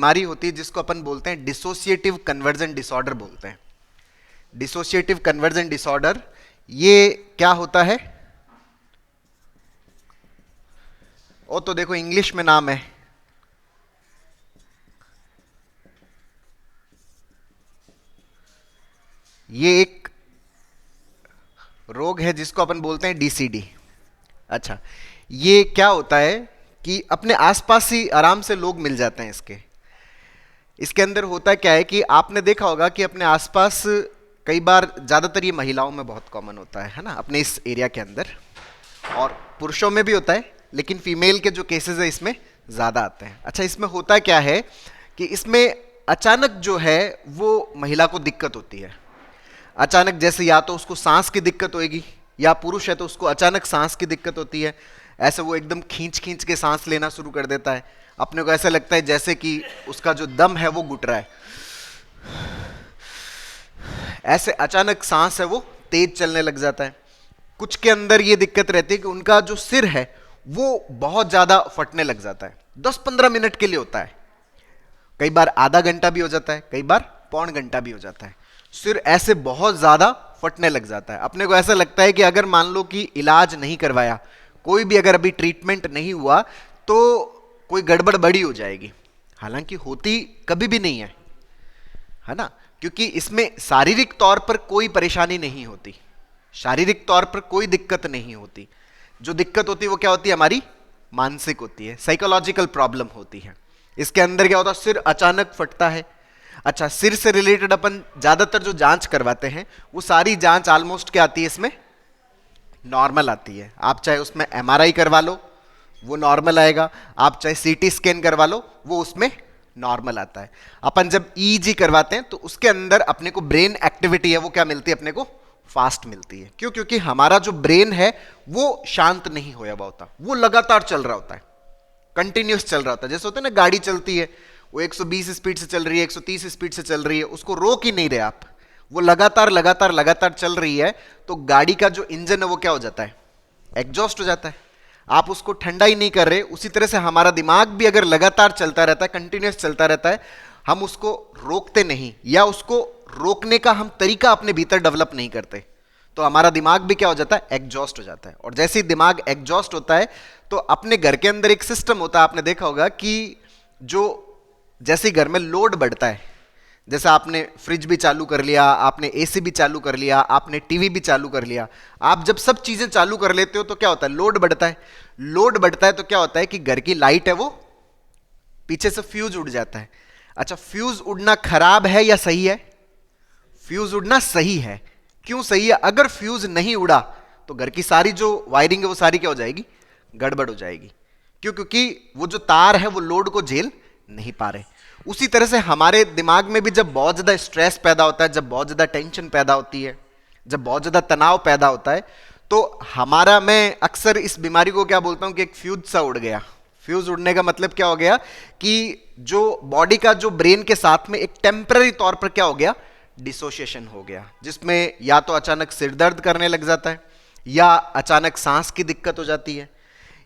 बीमारी होती है जिसको अपन बोलते हैं डिसोसिएटिव कन्वर्जन डिसऑर्डर बोलते हैं। डिसोसिएटिव कन्वर्जन डिसऑर्डर ये क्या होता है? ओ तो देखो इंग्लिश में नाम है, ये एक रोग है जिसको अपन बोलते हैं डीसीडी। अच्छा, ये क्या होता है कि अपने आसपास ही आराम से लोग मिल जाते हैं इसके। इसके अंदर होता क्या है कि आपने देखा होगा कि अपने आसपास कई बार, ज़्यादातर ये महिलाओं में बहुत कॉमन होता है ना, अपने इस एरिया के अंदर, और पुरुषों में भी होता है, लेकिन फीमेल के जो केसेस है इसमें ज़्यादा आते हैं। अच्छा, इसमें होता क्या है कि इसमें अचानक जो है वो महिला को दिक्कत होती है। अचानक जैसे या तो उसको सांस की दिक्कत होगी, या पुरुष है तो उसको अचानक सांस की दिक्कत होती है। ऐसे वो एकदम खींच खींच के सांस लेना शुरू कर देता है। अपने को ऐसा लगता है जैसे कि उसका जो दम है वो घुट रहा है। ऐसे अचानक सांस है वो तेज चलने लग जाता है। कुछ के अंदर ये दिक्कत रहती है कि उनका जो सिर है वो बहुत ज्यादा फटने लग जाता है। 10-15 मिनट के लिए होता है, कई बार आधा घंटा भी हो जाता है, कई बार पौन घंटा भी हो जाता है। सिर ऐसे बहुत ज्यादा फटने लग जाता है। अपने को ऐसा लगता है कि अगर मान लो कि इलाज नहीं करवाया, कोई भी अगर अभी ट्रीटमेंट नहीं हुआ तो कोई गड़बड़ बड़ी हो जाएगी। हालांकि होती कभी भी नहीं है ना, क्योंकि इसमें शारीरिक तौर पर कोई परेशानी नहीं होती, शारीरिक तौर पर कोई दिक्कत नहीं होती। जो दिक्कत होती है वो क्या होती है? हमारी मानसिक होती है, साइकोलॉजिकल प्रॉब्लम होती है। इसके अंदर क्या होता है? सिर अचानक फटता है। अच्छा, सिर से रिलेटेड अपन ज्यादातर जो जांच करवाते हैं वो सारी जांच ऑलमोस्ट क्या आती है इसमें? नॉर्मल आती है। आप चाहे उसमें एमआरआई करवा लो वो नॉर्मल आएगा, आप चाहे सीटी स्कैन करवा लो वो उसमें नॉर्मल आता है। अपन जब ईईजी करवाते हैं तो उसके अंदर अपने को ब्रेन एक्टिविटी है वो क्या मिलती है? अपने को फास्ट मिलती है। क्यों? क्योंकि हमारा जो ब्रेन है वो शांत नहीं होया हुआ होता, वो लगातार चल रहा होता है, कंटिन्यूस चल रहा होता है। जैसे होता है ना, गाड़ी चलती है, वो 120 स्पीड से चल रही है, 130 स्पीड से चल रही है, उसको रोक ही नहीं रहे आप, वो लगातार लगातार लगातार चल रही है। तो गाड़ी का जो इंजन है वो क्या हो जाता है? एग्जॉस्ट हो जाता है। आप उसको ठंडा ही नहीं कर रहे। उसी तरह से हमारा दिमाग भी अगर लगातार चलता रहता है, कंटिन्यूस चलता रहता है, हम उसको रोकते नहीं, या उसको रोकने का हम तरीका अपने भीतर डेवलप नहीं करते, तो हमारा दिमाग भी क्या हो जाता है? एग्जॉस्ट हो जाता है। और जैसे ही दिमाग एग्जॉस्ट होता है तो अपने घर के अंदर एक सिस्टम होता है, आपने देखा होगा कि जो जैसे ही घर में लोड बढ़ता है, जैसे आपने फ्रिज भी चालू कर लिया, आपने एसी भी चालू कर लिया, आपने टीवी भी चालू कर लिया, आप जब सब चीजें चालू कर लेते हो तो क्या होता है? लोड बढ़ता है। लोड बढ़ता है तो क्या होता है कि घर की लाइट है वो पीछे से फ्यूज उड़ जाता है। अच्छा, फ्यूज उड़ना खराब है या सही है? फ्यूज उड़ना सही है। क्यों सही है? अगर फ्यूज नहीं उड़ा तो घर की सारी जो वायरिंग है वो सारी क्या हो जाएगी? गड़बड़ हो जाएगी। क्यों? क्योंकि वो जो तार है वो लोड को झेल नहीं पा रहे। उसी तरह से हमारे दिमाग में भी जब बहुत ज्यादा स्ट्रेस पैदा होता है, जब बहुत ज्यादा टेंशन पैदा होती है, जब बहुत ज्यादा तनाव पैदा होता है, तो हमारा, मैं अक्सर इस बीमारी को क्या बोलता हूं कि एक फ्यूज सा उड़ गया। फ्यूज उड़ने का मतलब क्या हो गया कि जो बॉडी का जो ब्रेन के साथ में एक टेम्पररी तौर पर क्या हो गया? डिसोसिएशन हो गया, जिसमें या तो अचानक सिर दर्द करने लग जाता है, या अचानक सांस की दिक्कत हो जाती है,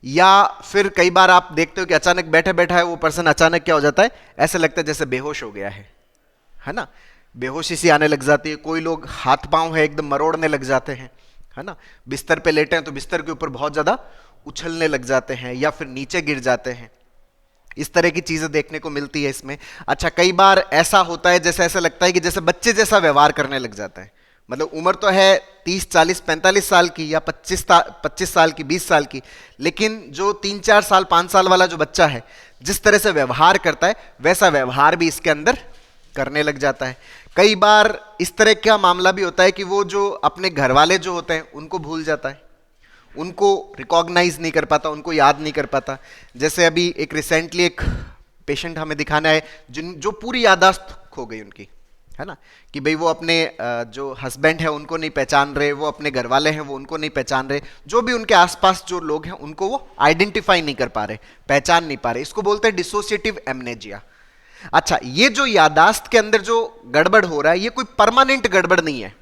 या फिर कई बार आप देखते हो कि अचानक बैठे बैठा है वो पर्सन अचानक क्या हो जाता है? ऐसा लगता है जैसे बेहोश हो गया है ना, बेहोशी सी आने लग जाती है। कोई लोग हाथ पांव है एकदम मरोड़ने लग जाते हैं, है ना। बिस्तर पे लेटे हैं तो बिस्तर के ऊपर बहुत ज्यादा उछलने लग जाते हैं, या फिर नीचे गिर जाते हैं। इस तरह की चीजें देखने को मिलती है इसमें। अच्छा, कई बार ऐसा होता है जैसे ऐसा लगता है कि जैसे बच्चे जैसा व्यवहार करने लग जाता है। मतलब उम्र तो है 30, 40, 45 साल की, या 25 साल की, 20 साल की, लेकिन जो 3, 4 साल, 5 साल वाला जो बच्चा है जिस तरह से व्यवहार करता है वैसा व्यवहार भी इसके अंदर करने लग जाता है। कई बार इस तरह का मामला भी होता है कि वो जो अपने घर वाले जो होते हैं उनको भूल जाता है, उनको रिकॉग्नाइज नहीं कर पाता, उनको याद नहीं कर पाता। जैसे अभी एक रिसेंटली एक पेशेंट हमें दिखाना है जो पूरी याददाश्त खो गई उनकी, है ना, कि भाई वो अपने जो हस्बैंड है उनको नहीं पहचान रहे, वो अपने घर वाले हैं वो उनको नहीं पहचान रहे, जो भी उनके आसपास जो लोग हैं उनको वो आइडेंटिफाई नहीं कर पा रहे, पहचान नहीं पा रहे। इसको बोलते हैं डिसोसिएटिव एमनेजिया। अच्छा, ये जो याददाश्त के अंदर जो गड़बड़ हो रहा है ये कोई परमानेंट गड़बड़ नहीं है,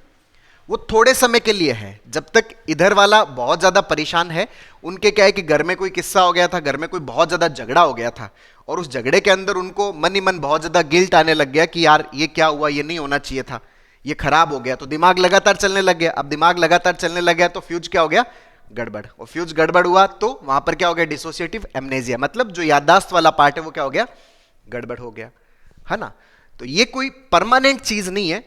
वो थोड़े समय के लिए है। जब तक इधर वाला बहुत ज्यादा परेशान है, उनके क्या है कि घर में कोई किस्सा हो गया था, घर में कोई बहुत ज्यादा झगड़ा हो गया था, और उस झगड़े के अंदर उनको मन ही मन बहुत ज्यादा गिल्ट आने लग गया कि यार ये क्या हुआ, ये नहीं होना चाहिए था, ये खराब हो गया, तो दिमाग लगातार चलने लग गया। अब दिमाग लगातार चलने लग गया तो फ्यूज क्या हो गया, गड़बड़। और फ्यूज गड़बड़ हुआ तो वहां पर क्या हो गया, डिसोसिएटिव एमनेजिया, मतलब जो याददाश्त वाला पार्ट है वो क्या हो गया, गड़बड़ हो गया, है ना। तो ये कोई परमानेंट चीज नहीं है।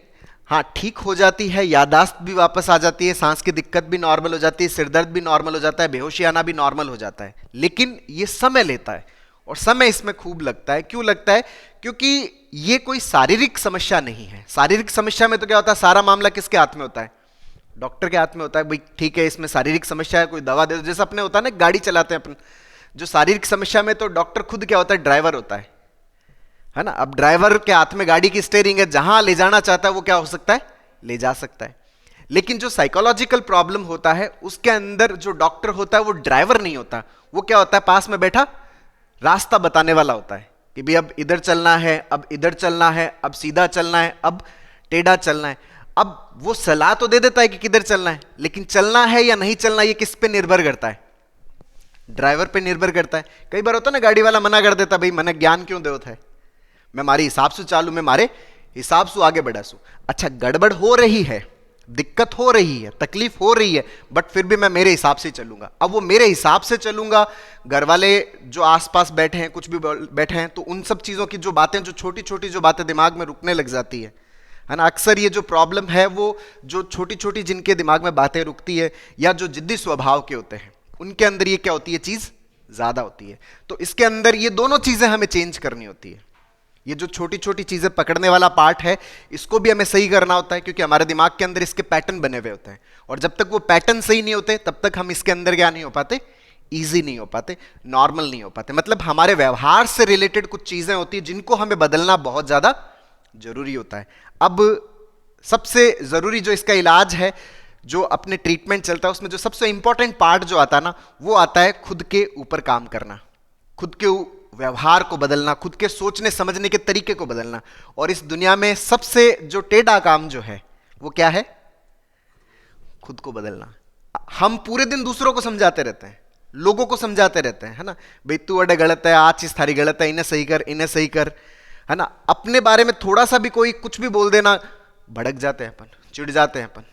हाँ, ठीक हो जाती है, याददाश्त भी वापस आ जाती है, सांस की दिक्कत भी नॉर्मल हो जाती है, सिरदर्द भी नॉर्मल हो जाता है, बेहोशी आना भी नॉर्मल हो जाता है, लेकिन ये समय लेता है और समय इसमें खूब लगता है। क्यों लगता है? क्योंकि ये कोई शारीरिक समस्या नहीं है। शारीरिक समस्या में तो क्या होता है, सारा मामला किसके हाथ में होता है, डॉक्टर के हाथ में होता है। भाई ठीक है, इसमें शारीरिक समस्या है, कोई दवा दे दो। जैसे अपने होता है ना, गाड़ी चलाते हैं अपन, जो शारीरिक समस्या में तो डॉक्टर खुद क्या होता है, ड्राइवर होता है ना। अब ड्राइवर के हाथ में गाड़ी की स्टीयरिंग है, जहां ले जाना चाहता है वो क्या हो सकता है, ले जा सकता है। लेकिन जो साइकोलॉजिकल प्रॉब्लम होता है उसके अंदर जो डॉक्टर होता है वो ड्राइवर नहीं होता, वो क्या होता है, पास में बैठा रास्ता बताने वाला होता है कि भाई अब इधर चलना है, अब इधर चलना है, अब सीधा चलना है, अब टेढ़ा चलना है। अब वो सलाह तो दे देता है कि किधर चलना है, लेकिन चलना है या नहीं चलना ये किस पे निर्भर करता है, ड्राइवर पे निर्भर करता है। कई बार होता है ना, गाड़ी वाला मना कर देता, भाई मैंने ज्ञान क्यों दे है, मैं मारे हिसाब से चालू, मैं मारे हिसाब से आगे बढ़ा सू। अच्छा, गड़बड़ हो रही है, दिक्कत हो रही है, तकलीफ हो रही है, बट फिर भी मैं मेरे हिसाब से चलूंगा। अब वो मेरे हिसाब से चलूंगा, घर वाले जो आसपास बैठे हैं, कुछ भी बैठे हैं, तो उन सब चीजों की जो बातें, जो छोटी छोटी जो बातें दिमाग में रुकने लग जाती है ना। अक्सर ये जो प्रॉब्लम है वो जो छोटी छोटी जिनके दिमाग में बातें रुकती है, या जो जिद्दी स्वभाव के होते हैं, उनके अंदर ये क्या होती है, चीज ज्यादा होती है। तो इसके अंदर ये दोनों चीजें हमें चेंज करनी होती है। ये जो छोटी छोटी चीजें पकड़ने वाला पार्ट है, इसको भी हमें सही करना होता है, क्योंकि हमारे दिमाग के अंदर इसके पैटर्न बने हुए होते हैं, और जब तक वो पैटर्न सही नहीं होते तब तक हम इसके अंदर क्या नहीं हो पाते, इजी नहीं हो पाते, नॉर्मल नहीं हो पाते। मतलब हमारे व्यवहार से रिलेटेड कुछ चीजें होती है जिनको हमें बदलना बहुत ज्यादा जरूरी होता है। अब सबसे जरूरी जो इसका इलाज है, जो अपने ट्रीटमेंट चलता है, उसमें जो सबसे इंपॉर्टेंट पार्ट जो आता है ना, वो आता है खुद के ऊपर काम करना, खुद के व्यवहार को बदलना, खुद के सोचने समझने के तरीके को बदलना। और इस दुनिया में सबसे जो टेढ़ा काम जो है वो क्या है, खुद को बदलना। हम पूरे दिन दूसरों को समझाते रहते हैं, लोगों को समझाते रहते हैं, है ना, भाई तू अडे गलत है, आज चीज थारी गलत है, इन्हें सही कर, इन्हें सही कर, है ना। अपने बारे में थोड़ा सा भी कोई कुछ भी बोल देना, भड़क जाते हैं अपन, चिढ़ जाते हैं अपन।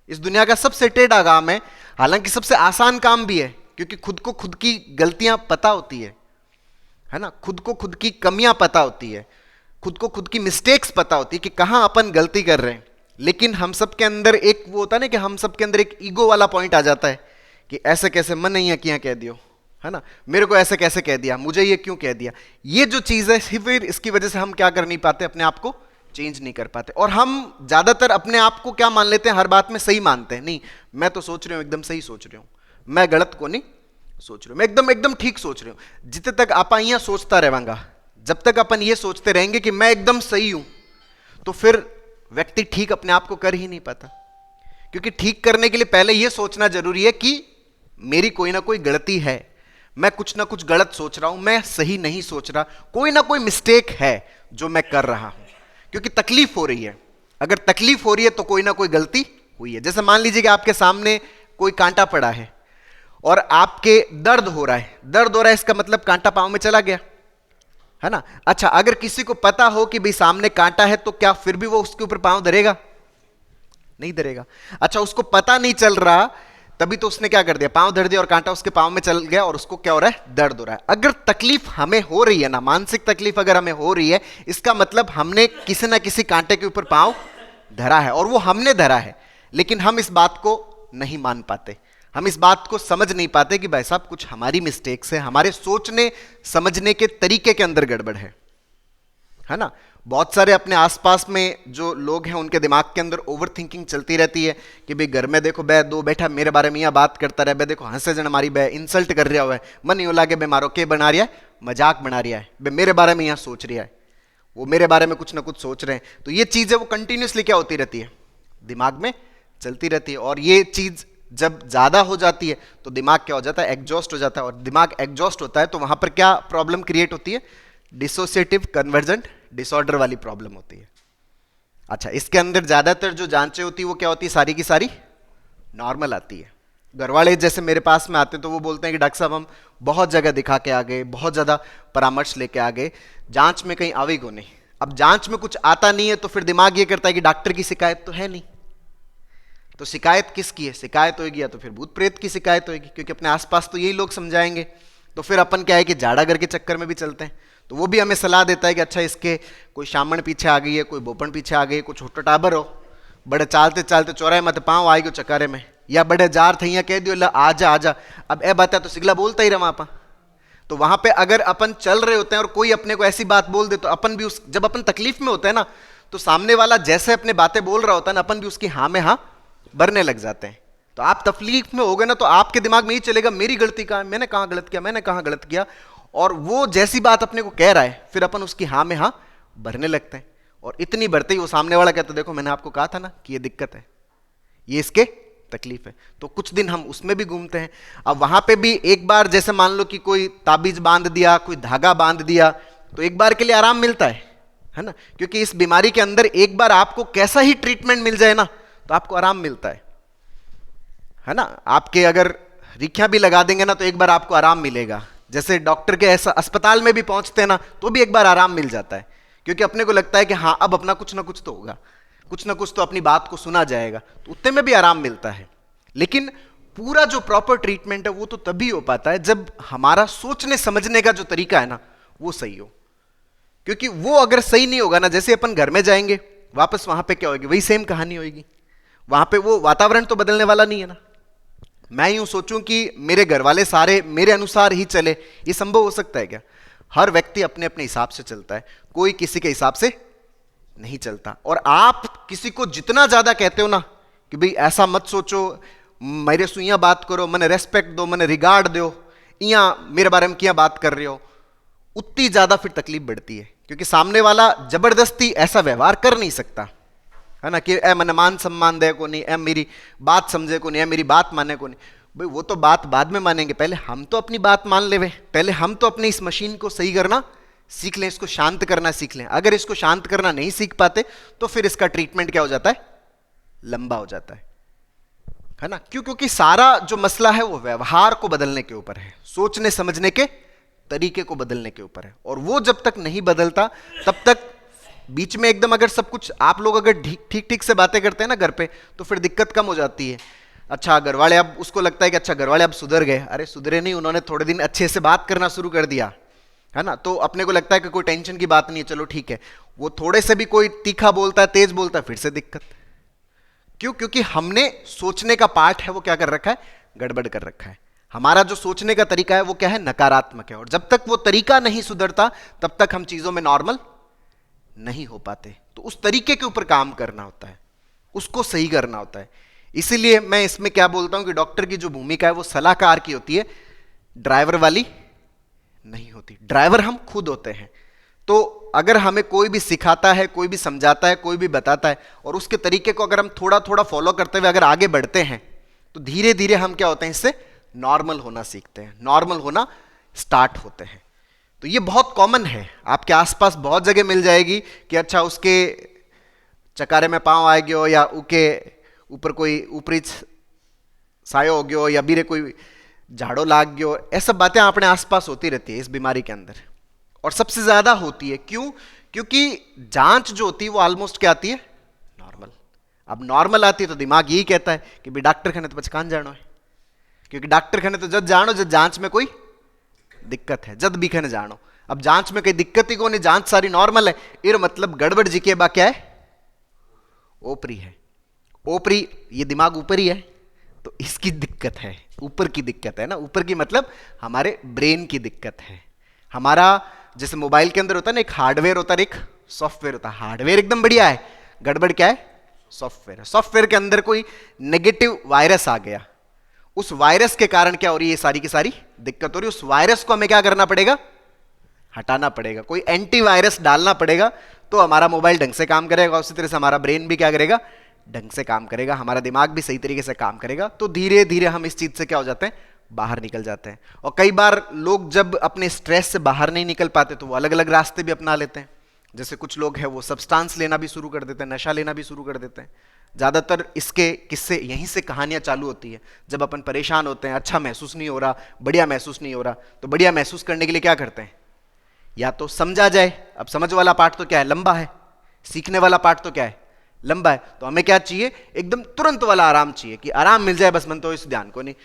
इस दुनिया का सबसे टेढ़ा काम है, हालांकि सबसे आसान काम भी है, क्योंकि खुद को खुद की गलतियां पता होती है ना, खुद को खुद की कमियां पता होती है, खुद को खुद की मिस्टेक्स पता होती है कि कहां अपन गलती कर रहे हैं। लेकिन हम सब के अंदर एक वो होता है ना, कि हम सब के अंदर एक ईगो वाला पॉइंट आ जाता है कि ऐसे कैसे, मन नहीं है कि कह दियो, है ना, मेरे को ऐसे कैसे कह दिया, मुझे ये क्यों कह दिया। ये जो चीज है, फिर इसकी वजह से हम क्या कर नहीं पाते, अपने आप को चेंज नहीं कर पाते। और हम ज्यादातर अपने आप को क्या मान लेते हैं, हर बात में सही मानते हैं। नहीं, मैं तो सोच रही हूं, एकदम सही सोच रही हूं, मैं गलत को नहीं सोच रही हूं, मैं एकदम एकदम ठीक सोच रही हूं। जितने तक आप यहाँ सोचता रहेगा, जब तक अपन ये सोचते रहेंगे कि मैं एकदम सही हूं, तो फिर व्यक्ति ठीक अपने आप को कर ही नहीं पाता। क्योंकि ठीक करने के लिए पहले यह सोचना जरूरी है कि मेरी कोई ना कोई गलती है, मैं कुछ ना कुछ गलत सोच रहा हूं, मैं सही नहीं सोच रहा, कोई ना कोई मिस्टेक है जो मैं कर रहा हूं। क्योंकि तकलीफ हो रही है, अगर तकलीफ हो रही है तो कोई ना कोई गलती हुई है। जैसे मान लीजिए कि आपके सामने कोई कांटा पड़ा है और आपके दर्द हो रहा है, दर्द हो रहा है, इसका मतलब कांटा पांव में चला गया, है ना। अच्छा, अगर किसी को पता हो कि भाई सामने कांटा है, तो क्या फिर भी वो उसके ऊपर पांव धरेगा? नहीं धरेगा। अच्छा, उसको पता नहीं चल रहा, तभी तो उसने क्या कर दिया, पांव धर दिया और कांटा उसके पांव में चल गया और उसको क्या हो रहा है, दर्द हो रहा है। अगर तकलीफ हमें हो रही है ना, मानसिक तकलीफ अगर हमें हो रही है, इसका मतलब हमने किसी ना किसी कांटे के ऊपर पांव धरा है, और वो हमने धरा है। लेकिन हम इस बात को नहीं मान पाते, हम इस बात को समझ नहीं पाते कि भाई साहब कुछ हमारी मिस्टेक्स है, हमारे सोचने समझने के तरीके के अंदर गड़बड़ है ना। बहुत सारे अपने आसपास में जो लोग हैं, उनके दिमाग के अंदर ओवर थिंकिंग चलती रहती है कि भाई घर में देखो बे दो बैठा मेरे बारे में यहाँ बात करता रहे, बे देखो हंसे जन हमारी बे इंसल्ट कर रहा हुआ है, मन यूं लागे बे मारो के बना रहा है, मजाक बना रहा है, बे मेरे बारे में यहाँ सोच रहा है, वो मेरे बारे में कुछ ना कुछ सोच रहे हैं। तो ये चीजें वो कंटिन्यूसली क्या होती रहती है, दिमाग में चलती रहती है। और ये चीज जब ज्यादा हो जाती है तो दिमाग क्या हो जाता है, एग्जॉस्ट हो जाता है। और दिमाग एग्जॉस्ट होता है तो वहां पर क्या प्रॉब्लम क्रिएट होती है, डिसोसिएटिव कन्वर्जेंट डिसऑर्डर वाली प्रॉब्लम होती है। अच्छा, इसके अंदर ज्यादातर जो जांचें होती है वो क्या होती है, सारी की सारी नॉर्मल आती है। घर वाले जैसे मेरे पास में आते हैं तो वो बोलते हैं कि डॉक्टर साहब हम बहुत जगह दिखा के आ गए, बहुत ज़्यादा परामर्श लेके आ गए, जांच में कहीं आवे को नहीं। अब जांच में कुछ आता नहीं है तो फिर दिमाग ये करता है कि डॉक्टर की शिकायत तो है नहीं, तो शिकायत किसकी है? शिकायत होगी या तो फिर भूत प्रेत की शिकायत होगी, क्योंकि अपने आसपास तो यही लोग समझाएंगे। तो फिर अपन क्या है कि जाड़ागर के चक्कर में भी चलते हैं। तो वो भी हमें सलाह देता है कि अच्छा इसके कोई शामण पीछे आ गई है, कोई बोपन पीछे आ गई है, कोई छोटा टाबर हो, बड़े चालते चालते चौराहे मत पाँव आएगी चकारे में, या बड़े जार थे यहाँ कह दियो आजा आजा। अब ए बात है तो सिगला बोलता ही रहा वहाँ पर। तो वहां पे अगर अपन चल रहे होते हैं और कोई अपने को ऐसी बात बोल दे तो अपन भी उस, जब अपन तकलीफ में होते हैं ना, तो सामने वाला जैसे अपने बातें बोल रहा होता है ना, अपन भी उसकी हाँ में हाँ भरने लग जाते हैं। तो आप तकलीफ में हो गए ना, तो आपके दिमाग में ही चलेगा मेरी गलती कहाँ है, मैंने कहाँ गलत किया, मैंने कहाँ गलत किया। और वो जैसी बात अपने को कह रहा है फिर अपन उसकी हाँ में हाँ भरने लगते हैं। और इतनी भरते ही वो सामने वाला कहता है देखो मैंने आपको कहा था ना कि ये दिक्कत है, ये इसके तकलीफ है। तो कुछ दिन हम उसमें भी घूमते हैं। अब वहां पे भी एक बार जैसे मान लो कि कोई ताबीज बांध दिया, कोई धागा बांध दिया, तो एक बार के लिए आराम मिलता है ना, क्योंकि इस बीमारी के अंदर एक बार आपको कैसा ही ट्रीटमेंट मिल जाए ना तो आपको आराम मिलता है ना। आपके अगर रिखियां भी लगा देंगे ना तो एक बार आपको आराम मिलेगा। जैसे डॉक्टर के ऐसा अस्पताल में भी पहुंचते हैं ना तो भी एक बार आराम मिल जाता है, क्योंकि अपने को लगता है कि हाँ अब अपना कुछ ना कुछ तो होगा, कुछ ना कुछ तो अपनी बात को सुना जाएगा, तो उतने में भी आराम मिलता है। लेकिन पूरा जो प्रॉपर ट्रीटमेंट है वो तो तभी हो पाता है जब हमारा सोचने समझने का जो तरीका है ना वो सही हो। क्योंकि वो अगर सही नहीं होगा ना, जैसे अपन घर में जाएंगे वापस वहां पे क्या होगी, वही सेम कहानी होगी। वहां पे वो वातावरण तो बदलने वाला नहीं है ना। मैं यूं सोचूं कि मेरे घर वाले सारे मेरे अनुसार ही चले, ये संभव हो सकता है क्या? हर व्यक्ति अपने अपने हिसाब से चलता है, कोई किसी के हिसाब से नहीं चलता। और आप किसी को जितना ज्यादा कहते हो ना कि भाई ऐसा मत सोचो, मेरे से यहाँ बात करो, मैंने रेस्पेक्ट दो, मैंने रिगार्ड दो, यहाँ मेरे बारे में क्या बात कर रहे हो, उतनी ज्यादा फिर तकलीफ बढ़ती है। क्योंकि सामने वाला जबरदस्ती ऐसा व्यवहार कर नहीं सकता है ना कि ए मैंने मान सम्मान दे को नहीं, ए मेरी बात समझे को नहीं, ए मेरी बात माने को नहीं। भाई वो तो बात बाद में मानेंगे, पहले हम तो अपनी बात मान ले, पहले हम तो अपनी इस मशीन को सही करना सीख लें, इसको शांत करना सीख लें। अगर इसको शांत करना नहीं सीख पाते तो फिर इसका ट्रीटमेंट क्या हो जाता है, लंबा हो जाता है ना। क्यों? क्योंकि सारा जो मसला है वो व्यवहार को बदलने के ऊपर है, सोचने समझने के तरीके को बदलने के ऊपर है। और वो जब तक नहीं बदलता तब तक बीच में एकदम अगर सब कुछ आप लोग अगर ठीक ठीक से बातें करते हैं ना घर पे तो फिर दिक्कत कम हो जाती है। अच्छा घर वाले, अब उसको लगता है कि अच्छा घर वाले अब सुधर गए, अरे सुधरे नहीं, उन्होंने थोड़े दिन अच्छे से बात करना शुरू कर दिया है ना, तो अपने को लगता है कि कोई टेंशन की बात नहीं है, चलो ठीक है। वो थोड़े से भी कोई तीखा बोलता है, तेज बोलता है, फिर से दिक्कत। क्यों? क्योंकि हमने सोचने का पार्ट है वो क्या कर रखा है, गड़बड़ कर रखा है। हमारा जो सोचने का तरीका है वो क्या है, नकारात्मक है। और जब तक वो तरीका नहीं सुधरता तब तक हम चीजों में नॉर्मल नहीं हो पाते। तो उस तरीके के ऊपर काम करना होता है, उसको सही करना होता है। इसीलिए मैं इसमें क्या बोलता हूं कि डॉक्टर की जो भूमिका है वो सलाहकार की होती है, ड्राइवर वाली नहीं होती। ड्राइवर हम खुद होते हैं। तो अगर हमें कोई भी सिखाता है, कोई भी समझाता है, कोई भी बताता है और उसके तरीके को अगर हम थोड़ा थोड़ा फॉलो करते हुए अगर आगे बढ़ते हैं तो धीरे धीरे हम क्या होते हैं, इससे नॉर्मल होना सीखते हैं, नॉर्मल होना स्टार्ट होते हैं। तो ये बहुत कॉमन है, आपके आसपास बहुत जगह मिल जाएगी कि अच्छा उसके चकारे में पांव आ गयो, या उके ऊपर कोई ऊपरी सायो हो गयो, या बीरे कोई झाड़ो लाग गयो। ऐसा बातें अपने आसपास होती रहती है इस बीमारी के अंदर, और सबसे ज्यादा होती है। क्यों? क्योंकि जांच जो होती है वो ऑलमोस्ट क्या आती है, नॉर्मल। अब नॉर्मल आती है तो दिमाग यही कहता है कि भाई डॉक्टर खाने तो पहचान जानो है, क्योंकि डॉक्टर खाने तो जब जानो जब जांच में कोई दिक्कत है, जब भी खाने जानो। अब जांच में कोई दिक्कत ही को नहीं, जांच सारी नॉर्मल है, इर मतलब गड़बड़ जी के बा क्या है, ओपरी है। ओपरी ये दिमाग ऊपर ही है तो इसकी दिक्कत है, ऊपर की दिक्कत है ना। ऊपर की मतलब हमारे ब्रेन की दिक्कत है। हमारा जैसे मोबाइल के अंदर होता है ना, एक हार्डवेयर होता है, एक सॉफ्टवेयर होता है। हार्डवेयर एकदम बढ़िया है, गड़बड़ क्या है, सॉफ्टवेयर है। सॉफ्टवेयर के अंदर कोई नेगेटिव वायरस आ गया, उस वायरस के कारण क्या हो रही है, ये सारी की सारी दिक्कत हो रही है। उस वायरस को हमें क्या करना पड़ेगा, हटाना पड़ेगा, कोई एंटीवायरस डालना पड़ेगा, तो हमारा मोबाइल ढंग से काम करेगा। उसी तरह से हमारा ब्रेन भी क्या करेगा, ढंग से काम करेगा, हमारा दिमाग भी सही तरीके से काम करेगा। तो धीरे धीरे हम इस चीज से क्या हो जाते हैं, बाहर निकल जाते हैं। और कई बार लोग जब अपने स्ट्रेस से बाहर नहीं निकल पाते तो वो अलग अलग रास्ते भी अपना लेते हैं। जैसे कुछ लोग हैं वो सब्सटेंस लेना भी शुरू कर देते हैं, नशा लेना भी शुरू कर देते हैं। ज़्यादातर इसके किस्से यहीं से कहानियां चालू होती है। जब अपन परेशान होते हैं, अच्छा महसूस नहीं हो रहा, बढ़िया महसूस नहीं हो रहा, तो बढ़िया महसूस करने के लिए क्या करते हैं, या तो समझा जाए। अब समझ वाला पार्ट तो क्या है, लंबा है। सीखने वाला पार्ट तो क्या है, लंबा है। तो हमें क्या चाहिए, एकदम तुरंत वाला आराम चाहिए, कि आराम मिल जाए बस, मन तो इस ध्यान को नहीं,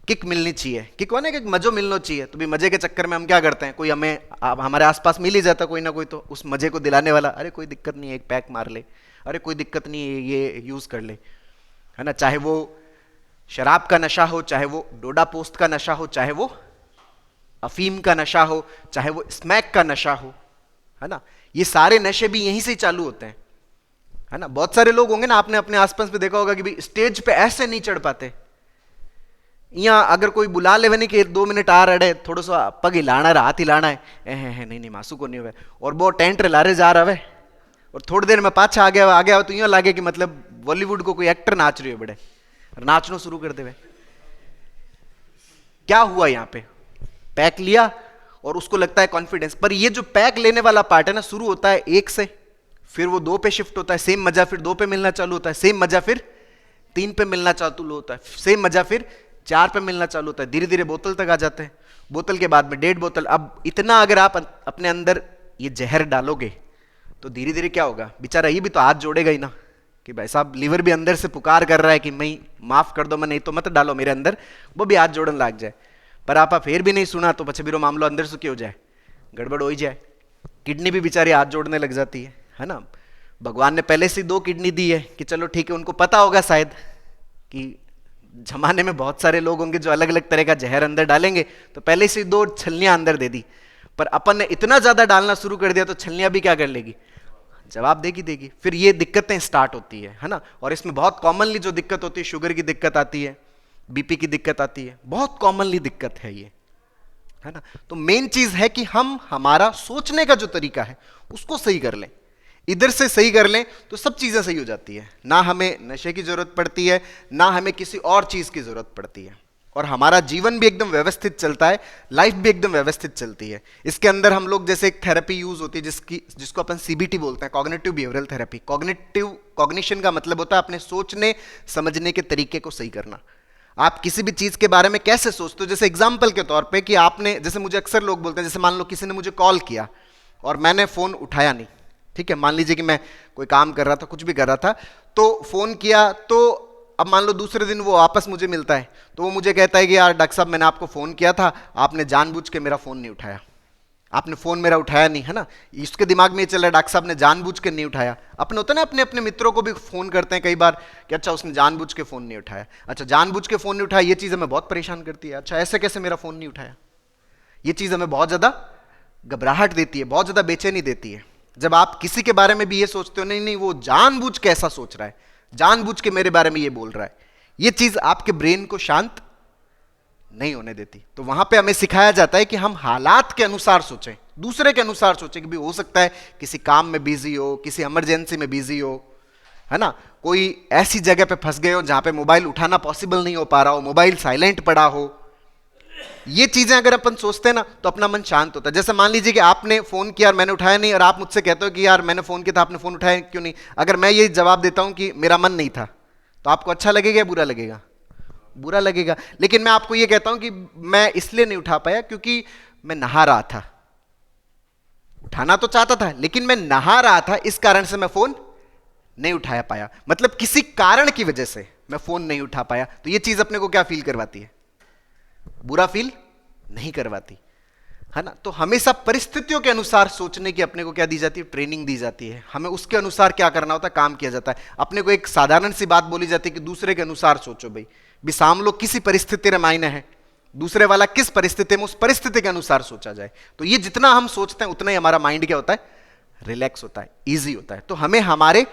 किक मिलनी चाहिए। किक होने के मजो मिलना चाहिए। तो भी मजे के चक्कर में हम क्या करते हैं, कोई हमें हमारे आसपास मिल ही जाता कोई ना कोई, तो उस मजे को दिलाने वाला, अरे कोई दिक्कत नहीं है, एक पैक मार ले, अरे कोई दिक्कत नहीं है, ये यूज कर ले, है ना। चाहे वो शराब का नशा हो, चाहे वो डोडा पोस्ट का नशा हो, चाहे वो अफीम का नशा हो, चाहे वो स्मैक का नशा हो, है ना। ये सारे नशे भी यहीं से ही चालू होते हैं, है ना। बहुत सारे लोग होंगे ना, आपने अपने आसपास में देखा होगा कि भाई स्टेज पे ऐसे नहीं चढ़ पाते। यहाँ अगर कोई बुला ले नहीं कि 2 मिनट आ रहे, थोड़ा सा पग हिलाना है, हाथ हिलाना है, नहीं मासू को नहीं हुआ, और वो टेंट लारे जा रहा है, और थोड़ी देर में पाछा आ गया तो यूं लगे कि मतलब बॉलीवुड को कोई एक्टर नाच रही है, बड़े नाचना शुरू कर दे। क्या हुआ यहाँ पे, पैक लिया और उसको लगता है कॉन्फिडेंस। पर ये जो पैक लेने वाला पार्ट है ना, शुरू होता है 1 से, फिर वो 2 पे शिफ्ट होता है, सेम मजा फिर 2 पे मिलना चालू होता है, सेम मजा फिर 3 पे मिलना चालू होता है, सेम मजा फिर 4 पे मिलना चालू होता है, धीरे धीरे बोतल तक आ जाते हैं, बोतल के बाद में 1.5 बोतल। अब इतना अगर आप अपने अंदर ये जहर डालोगे तो धीरे धीरे क्या होगा, बेचारा ये भी तो हाथ जोड़ेगा ही ना, कि भाई साहब लीवर भी अंदर से पुकार कर रहा है कि मैं माफ कर दो, मैं नहीं तो मत डालो मेरे अंदर, वो भी हाथ जोड़न लग जाए। पर आप फिर भी नहीं सुना तो पछे बिरो मामलो अंदर से क्यों जाए, गड़बड़ हो ही जाए। किडनी भी बेचारी हाथ जोड़ने लग जाती है ना। भगवान ने पहले से 2 किडनी दी है कि चलो ठीक है, उनको पता होगा शायद कि जमाने में बहुत सारे लोग होंगे जो अलग अलग तरह का जहर अंदर डालेंगे, तो पहले से 2 छलनियां अंदर दे दी। पर अपन ने इतना ज्यादा डालना शुरू कर दिया तो छलनियां भी क्या कर लेगी, जवाब देगी। फिर ये दिक्कतें स्टार्ट होती है ना। और इसमें बहुत कॉमनली जो दिक्कत होती है, शुगर की दिक्कत आती है, बीपी की दिक्कत आती है, बहुत कॉमनली दिक्कत है ये, है ना। तो मेन चीज है कि हम हमारा सोचने का जो तरीका है उसको सही कर लें, इधर से सही कर लें तो सब चीजें सही हो जाती है। ना हमें नशे की जरूरत पड़ती है, ना हमें किसी और चीज की जरूरत पड़ती है, और हमारा जीवन भी एकदम व्यवस्थित चलता है, लाइफ भी एकदम व्यवस्थित चलती है। इसके अंदर हम लोग जैसे एक थेरेपी यूज होती है जिसको अपन सीबीटी बोलते हैं, कॉग्निटिव बिहेवियरल थेरेपी। कॉग्निशन का मतलब होता है अपने सोचने समझने के तरीके को सही करना। आप किसी भी चीज के बारे में कैसे सोचते हो, जैसे एग्जाम्पल के तौर पे कि आपने, जैसे मुझे अक्सर लोग बोलते हैं, जैसे मान लो किसी ने मुझे कॉल किया और मैंने फोन उठाया नहीं, ठीक है, मान लीजिए कि मैं कोई काम कर रहा था, कुछ भी कर रहा था, तो फोन किया, तो अब मान लो दूसरे दिन वो वापस मुझे मिलता है, तो वो मुझे कहता है कि यार डॉक्टर साहब मैंने आपको फोन किया था, आपने जानबूझ के मेरा फोन नहीं उठाया, आपने फोन मेरा उठाया नहीं, है ना। इसके दिमाग में ये चल रहा है डॉक्टर साहब ने जानबूझ के नहीं उठाया। अपने होता है ना, अपने अपने मित्रों को भी फोन करते हैं कई बार कि अच्छा उसने जानबूझ के फोन नहीं उठाया, अच्छा जानबूझ के फोन नहीं उठाया, ये चीज हमें बहुत परेशान करती है। अच्छा ऐसे कैसे मेरा फोन नहीं उठाया, ये चीज हमें बहुत ज्यादा घबराहट देती है, बहुत ज्यादा बेचैनी देती है। जब आप किसी के बारे में भी ये सोचते हो, नहीं नहीं वो जानबूझ के ऐसा सोच रहा है, जानबूझ के मेरे बारे में ये बोल रहा है, ये चीज आपके ब्रेन को शांत नहीं होने देती। तो वहां पे हमें सिखाया जाता है कि हम हालात के अनुसार सोचें, दूसरे के अनुसार सोचें। कि भी हो सकता है किसी काम में बिजी हो, किसी इमरजेंसी में बिजी हो, है ना, कोई ऐसी जगह पे फंस गए हो जहां पे मोबाइल उठाना पॉसिबल नहीं हो पा रहा हो, मोबाइल साइलेंट पड़ा हो। ये चीजें अगर अपन सोचते हैं ना तो अपना मन शांत होता है। जैसे मान लीजिए कि आपने फोन किया और मैंने उठाया नहीं, और आप मुझसे कहते हो कि यार मैंने फोन किया था, आपने फोन उठाया क्यों नहीं। अगर मैं ये जवाब देता हूं कि मेरा मन नहीं था, तो आपको अच्छा लगेगा या बुरा लगेगा? बुरा लगेगा। लेकिन मैं आपको ये कहता हूं कि मैं इसलिए नहीं उठा पाया क्योंकि मैं नहा रहा था, उठाना तो चाहता था लेकिन मैं नहा रहा था, इस कारण से मैं फोन नहीं उठा पाया। मतलब किसी कारण की वजह से मैं फोन नहीं उठा पाया। तो ये चीज अपने को क्या फील करवाती है? बुरा फील नहीं करवाती, है ना। तो हमेशा परिस्थितियों के अनुसार सोचने की अपने को क्या दी जाती है? ट्रेनिंग दी जाती है। हमें उसके अनुसार क्या करना होता है, काम किया जाता है। अपने को एक साधारण सी बात बोली जाती है कि दूसरे के अनुसार सोचो। भाई बिसाम लोग किसी परिस्थिति में मायने है, दूसरे वाला किस परिस्थिति में, उस परिस्थिति के अनुसार सोचा जाए। तो ये जितना हम सोचते हैं उतना ही हमारा माइंड क्या होता है? रिलैक्स होता है, ईजी होता है। तो हमें हमारे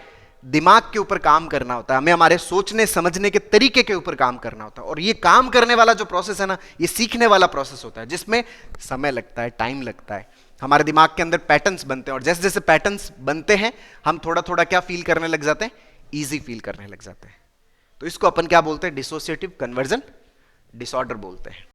दिमाग के ऊपर काम करना होता है, हमें हमारे सोचने समझने के तरीके के ऊपर काम करना होता है। और ये काम करने वाला जो प्रोसेस है ना, ये सीखने वाला प्रोसेस होता है, जिसमें समय लगता है, टाइम लगता है। हमारे दिमाग के अंदर पैटर्न्स बनते हैं, और जैसे जैसे पैटर्न्स बनते हैं हम थोड़ा थोड़ा क्या फील करने लग जाते हैं? ईजी फील करने लग जाते हैं। तो इसको अपन क्या बोलते हैं? डिसोसिएटिव कन्वर्जन डिसऑर्डर बोलते हैं।